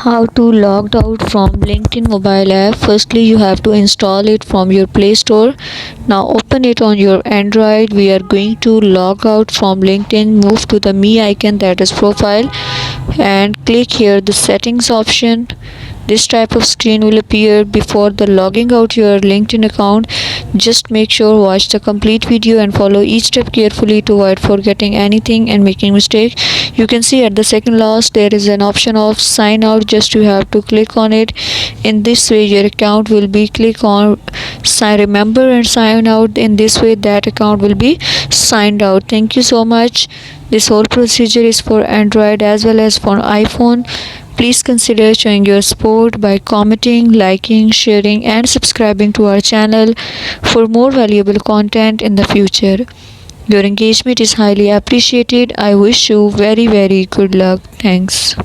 How to log out from LinkedIn mobile app. Firstly, you have to install it from your Play Store. Now open it on your Android. We are going to log out from LinkedIn. Move to the me icon, that is profile, and click here the settings option. This type of screen will appear before the logging out your LinkedIn account. Just make sure watch the complete video and follow each step carefully to avoid forgetting anything and making mistake. You can see at the second last there is an option of sign out. Just you have to click on it. In this way your account will be click on sign, remember, and sign out. In this way that account will be signed out. Thank you so much. This whole procedure is for Android as well as for iPhone. Please consider showing your support by commenting, liking, sharing, and subscribing to our channel for more valuable content in the future. Your engagement is highly appreciated. I wish you very good luck. Thanks.